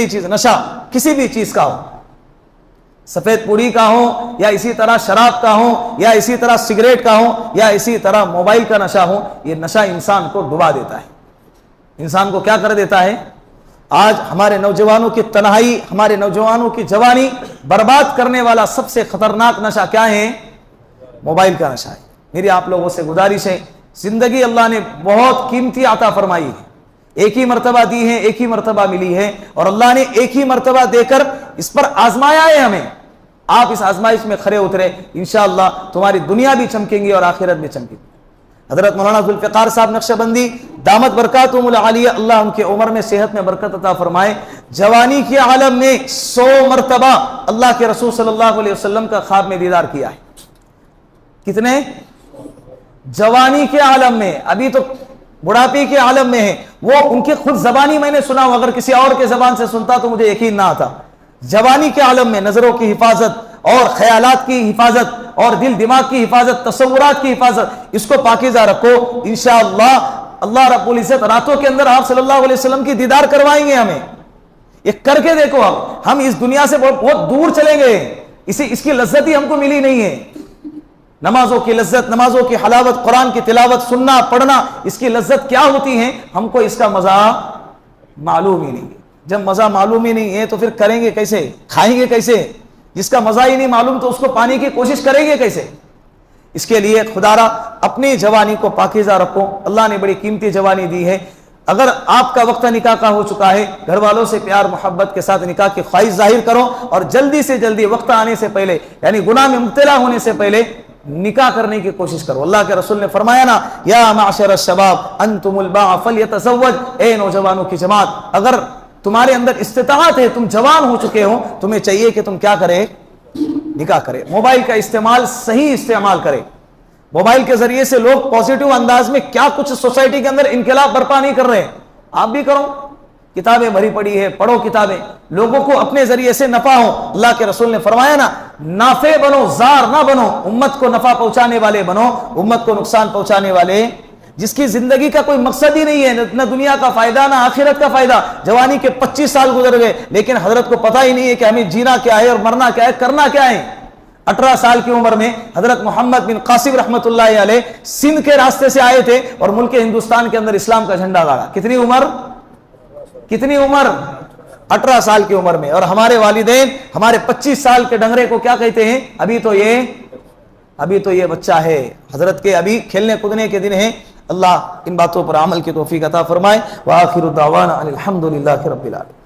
चीज, नशा किसी भी चीज का हो, सफेद पूड़ी का हो या इसी तरह शराब का हो या इसी तरह सिगरेट का हो या इसी तरह मोबाइल का नशा हो, ये नशा इंसान को डुबा देता है, इंसान को क्या कर देता है। आज हमारे नौजवानों की तन्हाई, हमारे नौजवानों की जवानी बर्बाद करने वाला सबसे खतरनाक नशा क्या है? मोबाइल का नशा है। मेरी आप लोगों से गुजारिश है, जिंदगी अल्लाह ने बहुत कीमती अता फरमाई है, एक ही मर्तबा दी है, एक ही मर्तबा मिली है और अल्लाह ने एक ही मर्तबा देकर इस पर आजमाया है हमें। आप इस आजमाइश में खरे उतरे, इंशाअल्लाह तुम्हारी दुनिया भी चमकेंगी और आखिरत भी चमकेगी। हजरत मौलाना जुल्फिकार साहब नक्शबंदी दामत बरकातुहुमुल आलिया, अल्लाह उनके उम्र में सेहत में बरकत अता फरमाए, जवानी के आलम में 100 मर्तबा अल्लाह के रसूल सल्लल्लाहु अलैहि वसल्लम का ख्वाब में दीदार किया है। कितने? जवानी के आलम में, अभी तो बुढ़ापे के आलम में है। वो उनकी खुद जबानी मैंने सुना, अगर किसी और के जबान से सुनता तो मुझे यकीन ना आता। जवानी के आलम में नजरों की हिफाजत और ख्यालात की हिफाजत और दिल दिमाग की हिफाजत, तसव्वुरात की हिफाजत, इसको पाकीज़ा रखो। इंशाअल्लाह अल्लाह रब्बुल इज्जत रातों के अंदर आप सल्लल्लाहु अलैहि वसल्लम की दीदार करवाएंगे हमें। ये करके देखो, अब हम इस दुनिया से बहुत दूर चले गए, इसकी लज्जत ही हमको मिली नहीं है। नमाजों की लज्जत, नमाजों की हलावत, कुरान की तिलावत, सुनना पढ़ना, इसकी लज्जत क्या होती है, हमको इसका मजा मालूम ही नहीं है। जब मजा मालूम ही नहीं है तो फिर करेंगे कैसे, खाएंगे कैसे? जिसका मजा ही नहीं मालूम तो उसको पाने की कोशिश करेंगे कैसे? इसके लिए खुदारा अपनी जवानी को पाकीज़ा रखो। अल्लाह ने बड़ी कीमती जवानी दी है। अगर आपका वक्त निकाह का हो चुका है, घर वालों से प्यार मोहब्बत के साथ निकाह की ख्वाहिश जाहिर करो और जल्दी से जल्दी वक्त आने से पहले, यानी गुनाह में मुब्तला होने से पहले निकाह करने की कोशिश करो। अल्लाह के रसूल ने फरमाया ना, या माशर शबाब अंतुमुल बाअ फलयतज़व्वज, ए नौजवानों की जमात, अगर तुम्हारे अंदर इस्तिताअत है, तुम जवान हो चुके हो, तुम्हें चाहिए कि तुम क्या करें? निकाह करें। मोबाइल का इस्तेमाल सही इस्तेमाल करें। मोबाइल के जरिए से लोग पॉजिटिव अंदाज में क्या कुछ सोसाइटी के अंदर इनकलाब बर्पा नहीं कर रहे हैं, आप भी करो। किताबें भरी पड़ी है, पढ़ो किताबें, लोगों को अपने जरिए से नफा हो। अल्लाह के रसूल ने फरमाया ना, नाफे बनो, जार ना बनो, उम्मत को नफा पहुंचाने वाले बनो, उम्मत को नुकसान पहुंचाने वाले। जिसकी जिंदगी का कोई मकसद ही नहीं है, न दुनिया का फायदा ना आखिरत का फायदा। जवानी के 25 साल गुजर गए, लेकिन हजरत को पता ही नहीं है कि हमें जीना क्या है और मरना क्या है, करना क्या है। 18 साल की उम्र में हजरत मोहम्मद बिन कासिम रहमतुल्लाह अलैह सिंध के रास्ते से आए थे और मुल्क हिंदुस्तान के अंदर इस्लाम का झंडा गाड़ा। कितनी उम्र? 18 साल की उम्र में। और हमारे वालिदैन हमारे 25 साल के डंगरे को क्या कहते हैं? अभी तो ये बच्चा है। हजरत के अभी खेलने कूदने के दिन है। अल्लाह इन बातों पर अमल की तौफीक अता फरमाए। व आखिरु दावाना अनिल हम्दुलिल्लाहि रब्बिल आलमीन।